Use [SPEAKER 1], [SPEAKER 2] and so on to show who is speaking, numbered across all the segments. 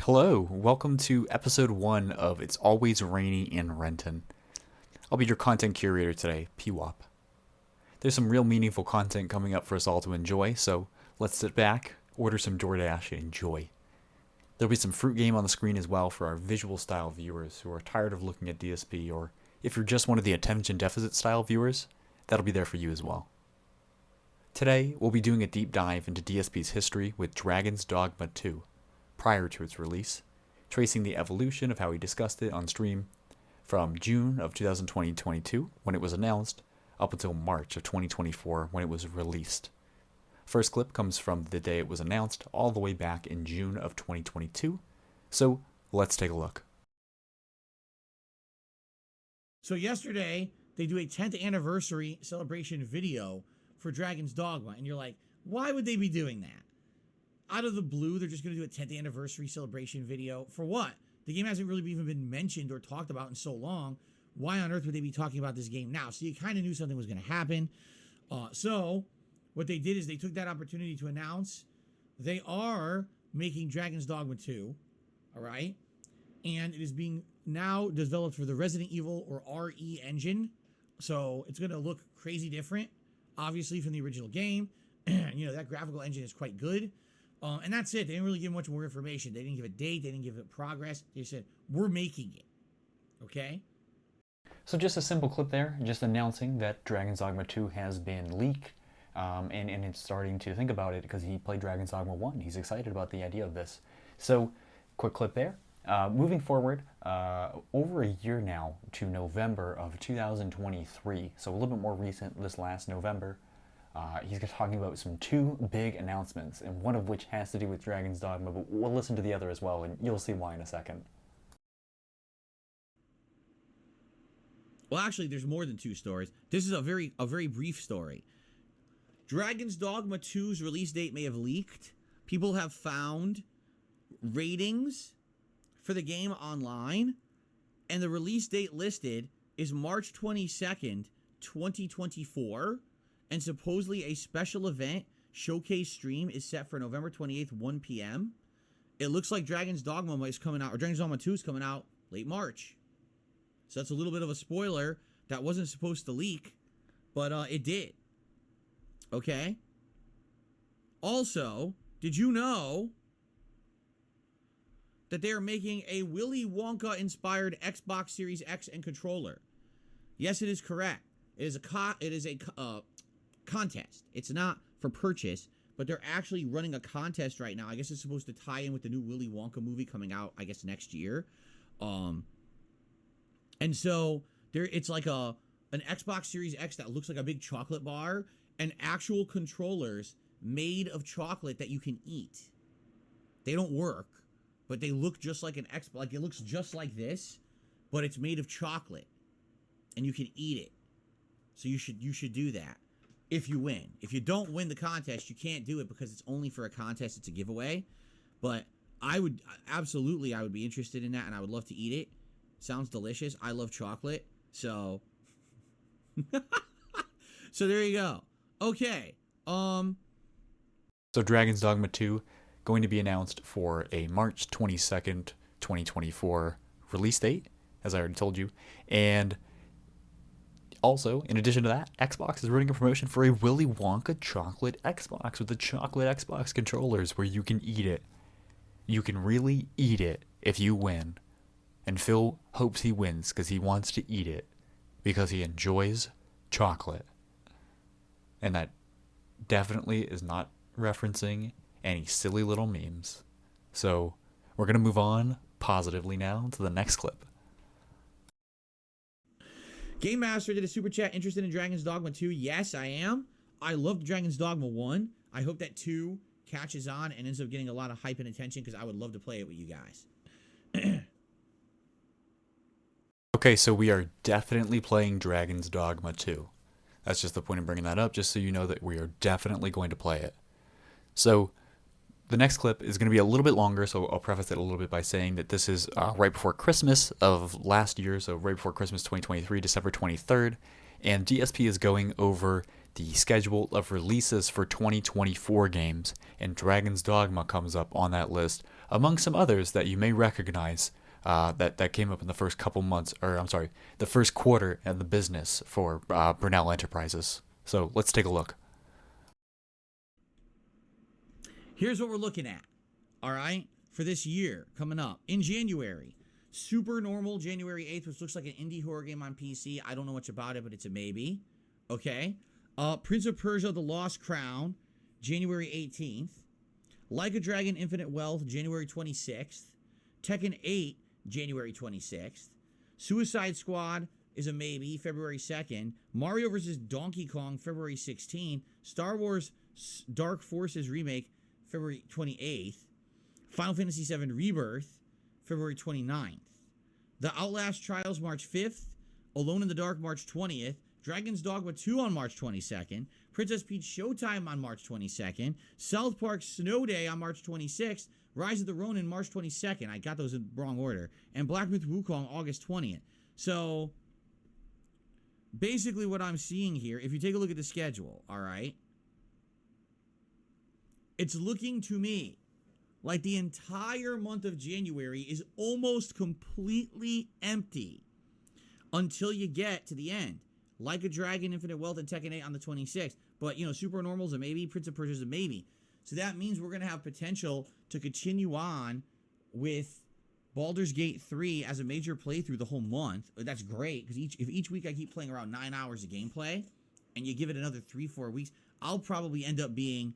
[SPEAKER 1] Hello, welcome to episode 1 of It's Always Rainy in Renton. I'll be your content curator today, PWOP. There's some real meaningful content coming up for us all to enjoy, so let's sit back, order some DoorDash, and enjoy. There'll be some fruit game on the screen as well for our visual style viewers who are tired of looking at DSP, or if you're just one of the attention deficit style viewers, that'll be there for you as well. Today, we'll be doing a deep dive into DSP's history with Dragon's Dogma 2. Prior to its release, tracing the evolution of how we discussed it on stream from June of 2022 when it was announced up until March of 2024 when it was released. First clip comes from the day it was announced all the way back in June of 2022, so let's take a look.
[SPEAKER 2] So yesterday, they do a 10th anniversary celebration video for Dragon's Dogma, and you're like, why would they be doing that? Out of the blue, they're just going to do a 10th anniversary celebration video. For what? The game hasn't really even been mentioned or talked about in so long. Why on earth would they be talking about this game now? So you kind of knew something was going to happen. So what they did is they took that opportunity to announce they are making Dragon's Dogma 2. All right. And it is being now developed for the Resident Evil or RE engine. So it's going to look crazy different, obviously, from the original game. That graphical engine is quite good. And that's it. They didn't really give much more information. They didn't give a date. They didn't give it progress. They said, we're making it. Okay?
[SPEAKER 1] So just a simple clip there, just announcing that Dragon's Dogma 2 has been leaked, and it's starting to think about it because he played Dragon's Dogma 1. He's excited about the idea of this. So, quick clip there. Moving forward, over a year now to November of 2023, so a little bit more recent, this last November, he's talking about some two big announcements, and one of which has to do with Dragon's Dogma, but we'll listen to the other as well, and you'll see why in a second.
[SPEAKER 2] Well, actually, there's more than two stories. This is a very brief story. Dragon's Dogma 2's release date may have leaked. People have found ratings for the game online, and the release date listed is March 22nd, 2024. And supposedly a special event showcase stream is set for November 28th, 1 p.m. It looks like Dragon's Dogma is coming out, or Dragon's Dogma 2 is coming out late March. So that's a little bit of a spoiler that wasn't supposed to leak, but it did. Okay? Also, did you know that they are making a Willy Wonka-inspired Xbox Series X and controller? Yes, it is correct. It is a contest. It's not for purchase, but they're actually running a contest right now. I guess it's supposed to tie in with the new Willy Wonka movie coming out, I guess, next year. And so it's like an Xbox Series X that looks like a big chocolate bar and actual controllers made of chocolate that you can eat. They don't work, but they look just like an Xbox. Like, it looks just like this, but it's made of chocolate and you can eat it. So you should do that. If you win. If you don't win the contest, you can't do it because it's only for a contest. It's a giveaway. But I would be interested in that, and I would love to eat it. Sounds delicious. I love chocolate. So so there you go. Okay.
[SPEAKER 1] So Dragon's Dogma 2 going to be announced for a March 22nd, 2024 release date, as I already told you. And also, in addition to that, Xbox is running a promotion for a Willy Wonka chocolate Xbox with the chocolate Xbox controllers where you can eat it. You can really eat it if you win. And Phil hopes he wins because he wants to eat it because he enjoys chocolate. And that definitely is not referencing any silly little memes. So, we're going to move on positively now to the next clip.
[SPEAKER 2] Game Master did a super chat. Interested in Dragon's Dogma 2? Yes, I am. I loved Dragon's Dogma 1. I hope that 2 catches on and ends up getting a lot of hype and attention because I would love to play it with you guys.
[SPEAKER 1] Okay, so we are definitely playing Dragon's Dogma 2. That's just the point of bringing that up, just so you know that we are definitely going to play it. So, the next clip is going to be a little bit longer, so I'll preface it a little bit by saying that this is right before Christmas of last year, so right before Christmas 2023, December 23rd, and DSP is going over the schedule of releases for 2024 games, and Dragon's Dogma comes up on that list among some others that you may recognize that came up in the first couple months, or I'm sorry, the first quarter of the business for Brunel Enterprises. So let's take a look.
[SPEAKER 2] Here's what we're looking at, all right, for this year coming up. In January, Super Normal, January 8th, which looks like an indie horror game on PC. I don't know much about it, but it's a maybe. Okay. Prince of Persia, The Lost Crown, January 18th. Like a Dragon, Infinite Wealth, January 26th. Tekken 8, January 26th. Suicide Squad is a maybe, February 2nd. Mario vs. Donkey Kong, February 16th. Star Wars Dark Forces Remake, February 28th. Final Fantasy VII Rebirth, February 29th. The Outlast Trials, March 5th. Alone in the Dark, March 20th. Dragon's Dogma 2 on March 22nd. Princess Peach Showtime on March 22nd. South Park Snow Day on March 26th. Rise of the Ronin, March 22nd. I got those in wrong order. And Black Myth Wukong, August 20th. So, basically what I'm seeing here, if you take a look at the schedule, all right, it's looking to me like the entire month of January is almost completely empty until you get to the end. Like a Dragon, Infinite Wealth, and Tekken 8 on the 26th. But, Super Normal's a maybe, Prince of Persia's a maybe. So that means we're going to have potential to continue on with Baldur's Gate 3 as a major playthrough the whole month. That's great, because if each week I keep playing around 9 hours of gameplay, and you give it another 3-4 weeks, I'll probably end up being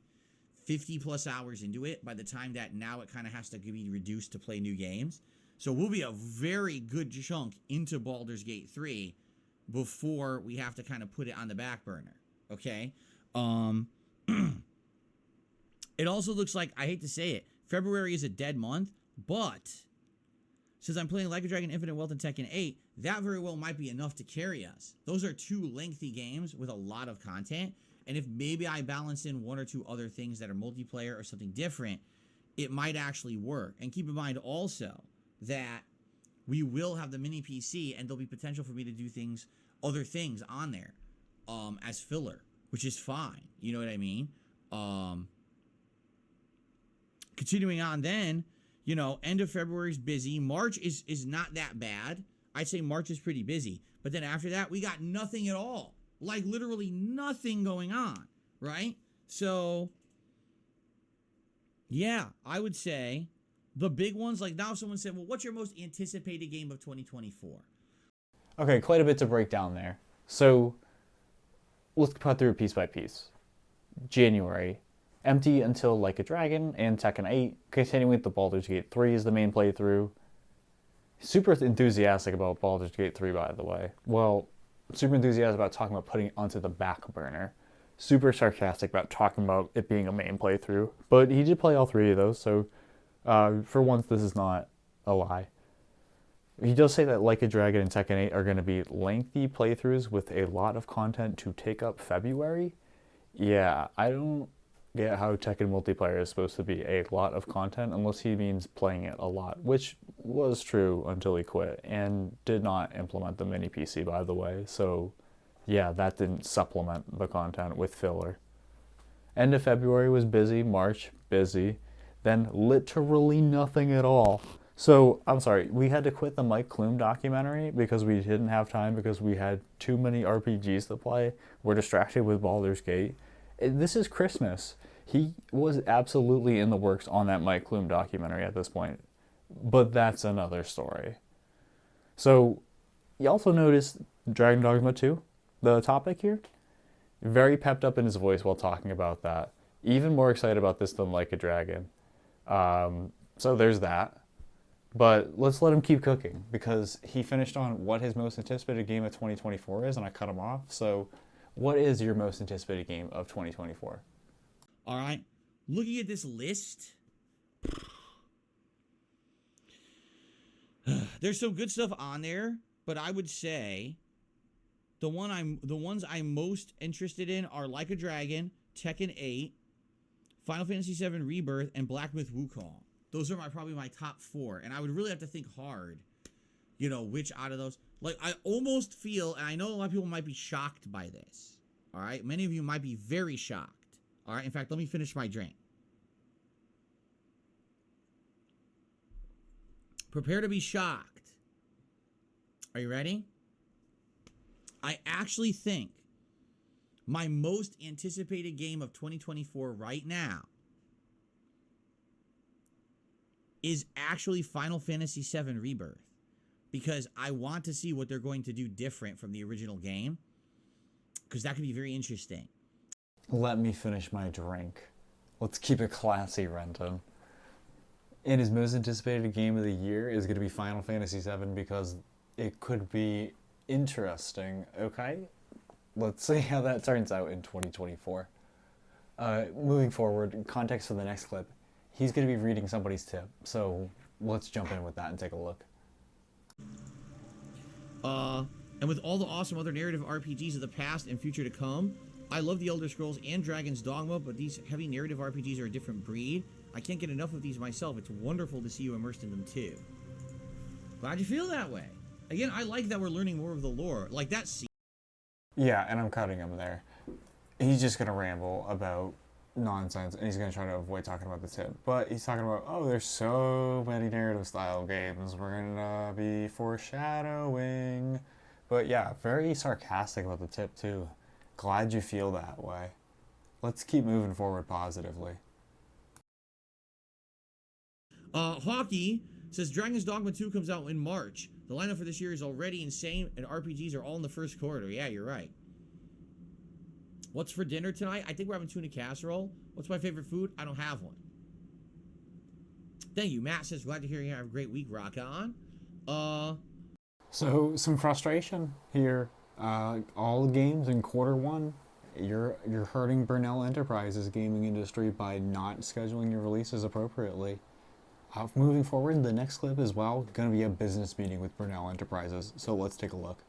[SPEAKER 2] 50 plus hours into it by the time that now it kind of has to be reduced to play new games. So we'll be a very good chunk into Baldur's Gate 3 before we have to kind of put it on the back burner. Okay? It also looks like, I hate to say it, February is a dead month, but since I'm playing Like a Dragon, Infinite Wealth, and Tekken 8, that very well might be enough to carry us. Those are 2 lengthy games with a lot of content, and if maybe I balance in 1 or 2 other things that are multiplayer or something different, it might actually work. And keep in mind also that we will have the mini PC, and there'll be potential for me to do other things on there as filler, which is fine. You know what I mean? Continuing on then, end of February is busy. March is not that bad. I'd say March is pretty busy. But then after that, we got nothing at all. Like literally nothing going on, right? So, yeah, I would say the big ones, like now someone said, well, what's your most anticipated game of 2024?
[SPEAKER 1] Okay, quite a bit to break down there. So let's cut through piece by piece. January, empty until Like a Dragon and Tekken 8. Continuing with the Baldur's Gate 3 is the main playthrough. Super enthusiastic about Baldur's Gate 3, by the way. Well, super enthusiastic about talking about putting it onto the back burner. Super sarcastic about talking about it being a main playthrough. But he did play all 3 of those, so for once this is not a lie. He does say that Like a Dragon and Tekken 8 are going to be lengthy playthroughs with a lot of content to take up February. Yeah, I don't get how Tekken multiplayer is supposed to be a lot of content unless he means playing it a lot, which was true until he quit and did not implement the mini PC, by the way. So yeah, that didn't supplement the content with filler. End of February was busy, March busy, then literally nothing at all. So, I'm sorry, we had to quit the Mike Clume documentary because we didn't have time because we had too many RPGs to play. We're distracted with Baldur's Gate. This is Christmas. He was absolutely in the works on that Mike Clume documentary at this point. But that's another story. So, you also noticed Dragon Dogma 2, the topic here? Very pepped up in his voice while talking about that. Even more excited about this than Like a Dragon. So there's that. But let's let him keep cooking because he finished on what his most anticipated game of 2024 is, and I cut him off. So what is your most anticipated game of 2024?
[SPEAKER 2] All right. Looking at this list, there's some good stuff on there, but I would say the ones I'm most interested in are Like a Dragon, Tekken 8, Final Fantasy VII Rebirth, and Black Myth Wukong. Those are probably my top 4, and I would really have to think hard, which out of those. Like, I almost feel, and I know a lot of people might be shocked by this, all right? Many of you might be very shocked, all right? In fact, let me finish my drink. Prepare to be shocked. Are you ready? I actually think my most anticipated game of 2024 right now is actually Final Fantasy VII Rebirth, because I want to see what they're going to do different from the original game, because that could be very interesting.
[SPEAKER 1] Let me finish my drink. Let's keep it classy, Renton. And his most anticipated game of the year is going to be Final Fantasy VII because it could be interesting, okay? Let's see how that turns out in 2024. Moving forward, context for the next clip. He's going to be reading somebody's tip, so let's jump in with that and take a look.
[SPEAKER 2] And with all the awesome other narrative RPGs of the past and future to come, I love the Elder Scrolls and Dragon's Dogma, but these heavy narrative RPGs are a different breed. I can't get enough of these myself. It's wonderful to see you immersed in them too. Glad you feel that way. Again, I like that we're learning more of the lore. Like that scene.
[SPEAKER 1] Yeah, and I'm cutting him there. He's just going to ramble about nonsense, and he's going to try to avoid talking about the tip. But he's talking about, oh, there's so many narrative style games we're going to be foreshadowing. But yeah, very sarcastic about the tip too. Glad you feel that way. Let's keep moving forward positively.
[SPEAKER 2] Hockey says Dragon's Dogma 2 comes out in March. The lineup for this year is already insane, and RPGs are all in the first quarter. Yeah, you're right. What's for dinner tonight? I think we're having tuna casserole. What's my favorite food? I don't have one. Thank you. Matt says, glad to hear you have a great week. Rock on.
[SPEAKER 1] So, some frustration here. All the games in quarter one, you're hurting Burnell Enterprises' gaming industry by not scheduling your releases appropriately. Moving forward, the next clip is, well, going to be a business meeting with Burnell Enterprises, so let's take a look.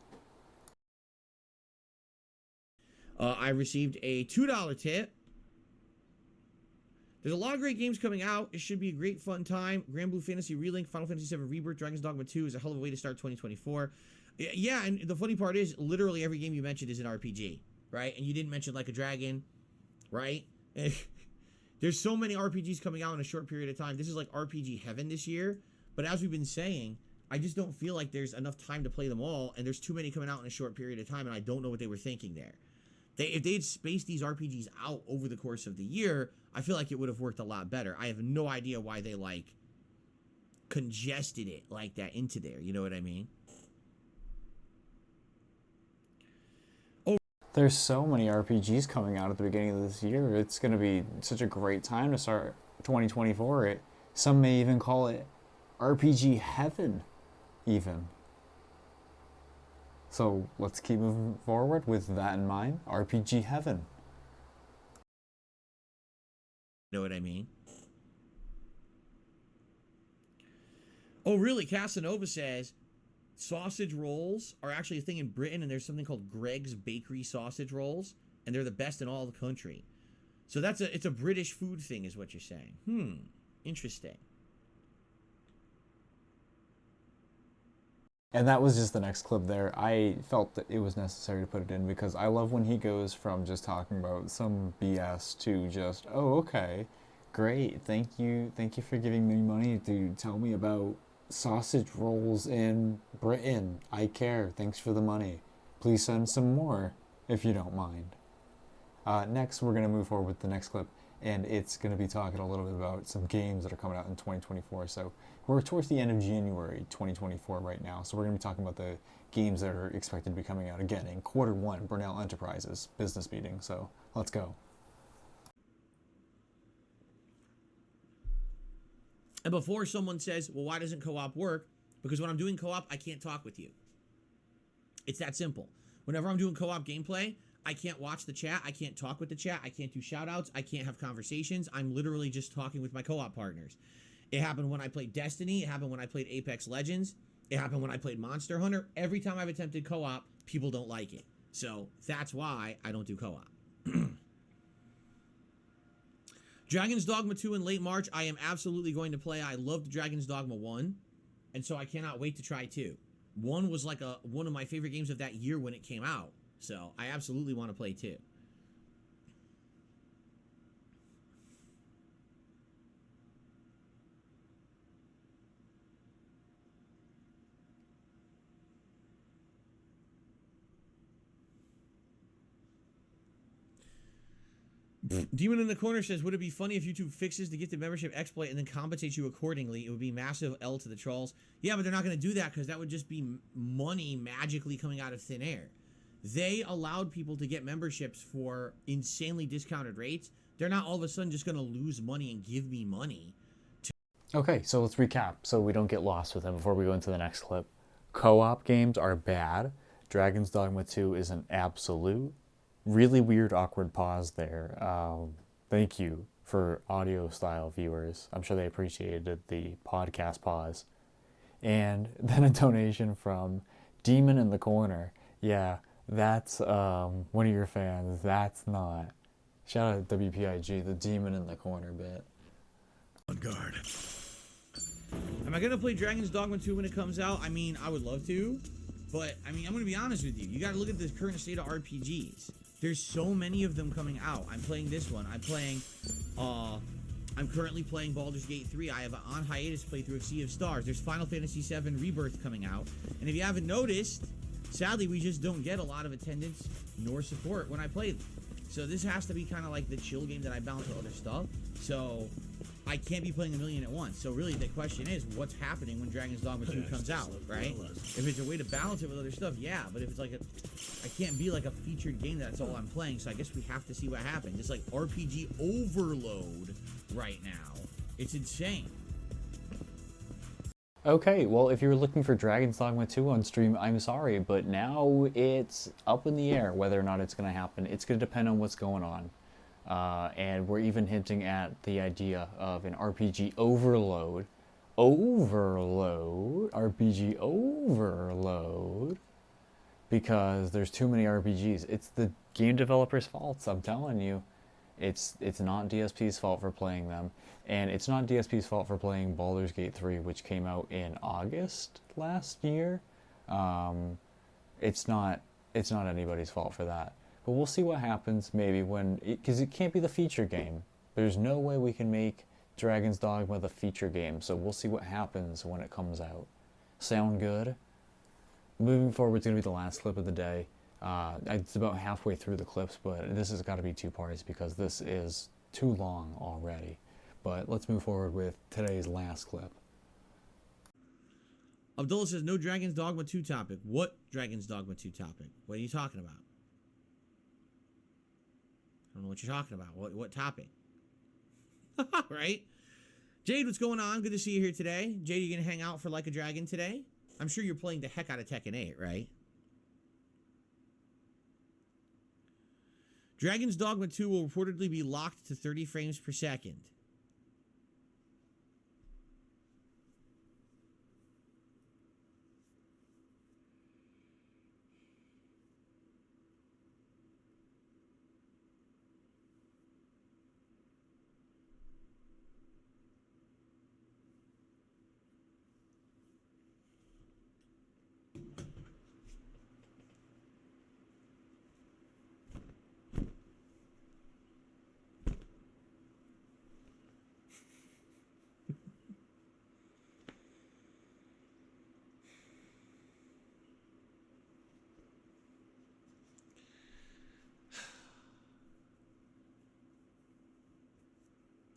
[SPEAKER 2] I received a $2 tip. There's a lot of great games coming out. It should be a great fun time. Grand Blue Fantasy Relink, Final Fantasy VII Rebirth, Dragon's Dogma 2 is a hell of a way to start 2024. Yeah, and the funny part is, literally every game you mentioned is an RPG, right? And you didn't mention Like a Dragon, right? There's so many RPGs coming out in a short period of time. This is like RPG heaven this year. But as we've been saying, I just don't feel like there's enough time to play them all, and there's too many coming out in a short period of time, and I don't know what they were thinking there. If they'd spaced these RPGs out over the course of the year, I feel like it would have worked a lot better. I have no idea why they, like, congested it like that into there. You know what I mean? Oh,
[SPEAKER 1] there's so many RPGs coming out at the beginning of this year. It's going to be such a great time to start 2024. Some may even call it RPG heaven, even. So let's keep moving forward with that in mind. RPG heaven.
[SPEAKER 2] know what I mean? Oh, really? Casanova says sausage rolls are actually a thing in Britain, and there's something called Greg's Bakery sausage rolls, and they're the best in all the country. So it's a British food thing, is what you're saying. Interesting.
[SPEAKER 1] And that was just the next clip there. I felt that it was necessary to put it in because I love when he goes from just talking about some BS to just, oh, okay, great, thank you for giving me money to tell me about sausage rolls in Britain. I care, thanks for the money. Please send some more, if you don't mind. Next, we're going to move forward with the next clip, and it's going to be talking a little bit about some games that are coming out in 2024. So we're towards the end of January 2024 right now, so we're going to be talking about the games that are expected to be coming out again in quarter one, Burnell Enterprises business meeting. So let's go.
[SPEAKER 2] And before someone says, well, why doesn't co-op work? Because when I'm doing co-op, I can't talk with you. It's that simple. Whenever I'm doing co-op gameplay, I can't watch the chat. I can't talk with the chat. I can't do shout-outs. I can't have conversations. I'm literally just talking with my co-op partners. It happened when I played Destiny. It happened when I played Apex Legends. It happened when I played Monster Hunter. Every time I've attempted co-op, people don't like it. So that's why I don't do co-op. Dragon's Dogma 2 in late March, I am absolutely going to play. I loved Dragon's Dogma 1, and so I cannot wait to try 2. 1 was like one of my favorite games of that year when it came out, so I absolutely want to play 2. Demon in the Corner says, would it be funny if YouTube fixes the gifted membership exploit and then compensates you accordingly? It would be massive L to the trolls. Yeah, but they're not going to do that because that would just be money magically coming out of thin air. They allowed people to get memberships for insanely discounted rates. They're not all of a sudden just going to lose money and give me money.
[SPEAKER 1] Okay, so let's recap so we don't get lost with them before we go into the next clip. Co-op games are bad. Dragon's Dogma 2 is an absolute. Really weird, awkward pause there. Thank you for audio style viewers. I'm sure they appreciated the podcast pause. And then a donation from Demon in the Corner. Yeah, that's one of your fans. That's not. Shout out to WPIG, the Demon in the Corner bit.
[SPEAKER 2] On guard. Am I going to play Dragon's Dogma 2 when it comes out? I mean, I would love to. But, I mean, I'm going to be honest with you. You got to look at the current state of RPGs. There's so many of them coming out. I'm playing this one. I'm currently playing Baldur's Gate 3. I have an on hiatus playthrough of Sea of Stars. There's Final Fantasy VII Rebirth coming out. And if you haven't noticed, sadly, we just don't get a lot of attendance nor support when I play them. So this has to be kind of like the chill game that I balance with other stuff. So I can't be playing a million at once. So really the question is, what's happening when Dragon's Dogma 2 comes out, right? If it's a way to balance it with other stuff, yeah. But if it's like I can't be like a featured game that's all I'm playing. So I guess we have to see what happens. It's like RPG overload right now. It's insane.
[SPEAKER 1] Okay, well, if you're looking for Dragon's Dogma 2 on stream, I'm sorry, but now it's up in the air whether or not it's going to happen. It's going to depend on what's going on. And we're even hinting at the idea of an RPG overload. RPG overload. Because there's too many RPGs. It's the game developers' faults, I'm telling you. It's not DSP's fault for playing them. And it's not DSP's fault for playing Baldur's Gate 3, which came out in August last year. It's not anybody's fault for that. But we'll see what happens maybe because it can't be the feature game. There's no way we can make Dragon's Dogma the feature game. So we'll see what happens when it comes out. Sound good? Moving forward, it's going to be the last clip of the day. It's about halfway through the clips, but this has got to be 2 parts because this is too long already. But let's move forward with today's last clip.
[SPEAKER 2] Abdullah says, no Dragon's Dogma 2 topic. What Dragon's Dogma 2 topic? What are you talking about? I don't know what you're talking about. What topic? Right? Jade, what's going on? Good to see you here today. Jade, you going to hang out for Like a Dragon today? I'm sure you're playing the heck out of Tekken 8, right? Dragon's Dogma 2 will reportedly be locked to 30 frames per second.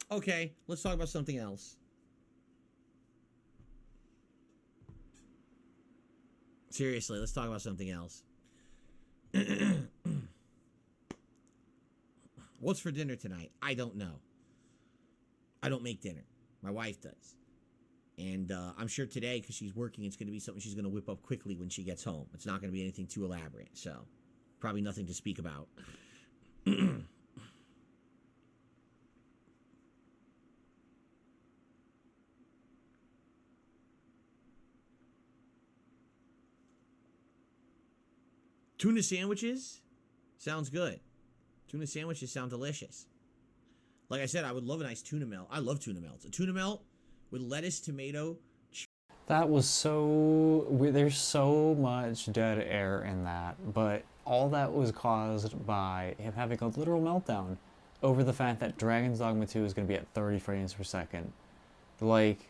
[SPEAKER 2] Okay, let's talk about something else. Seriously, let's talk about something else. What's for dinner tonight? I don't know. I don't make dinner. My wife does. And I'm sure today, because she's working, it's going to be something she's going to whip up quickly when she gets home. It's not going to be anything too elaborate, so probably nothing to speak about. Tuna sandwiches? Sounds good. Tuna sandwiches sound delicious. Like I said, I would love a nice tuna melt. I love tuna melts. A tuna melt with lettuce, tomato.
[SPEAKER 1] That was so... There's so much dead air in that, but all that was caused by him having a literal meltdown over the fact that Dragon's Dogma 2 is going to be at 30 frames per second. Like,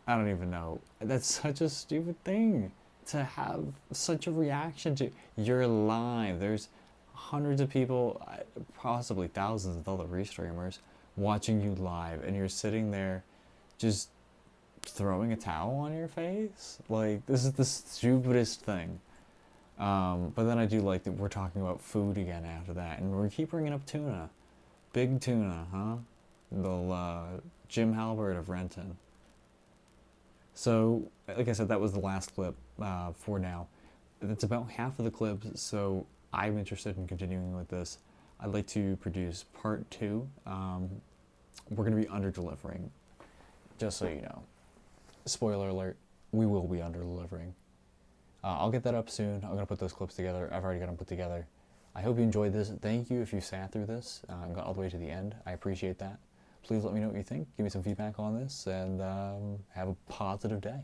[SPEAKER 1] I don't even know. That's such a stupid thing to have such a reaction to. You're live. There's hundreds of people, possibly thousands of other restreamers watching you live, and you're sitting there just throwing a towel on your face? Like, this is the stupidest thing. But then I do like that we're talking about food again after that, and we keep bringing up tuna. Big tuna, huh? The Jim Halbert of Renton. So, like I said, that was the last clip for now. That's about half of the clips, so I'm interested in continuing with this. I'd like to produce part 2. We're going to be under-delivering, just so you know. Spoiler alert, we will be under-delivering. I'll get that up soon. I'm going to put those clips together. I've already got them put together. I hope you enjoyed this. Thank you if you sat through this and got all the way to the end. I appreciate that. Please let me know what you think. Give me some feedback on this, and have a positive day.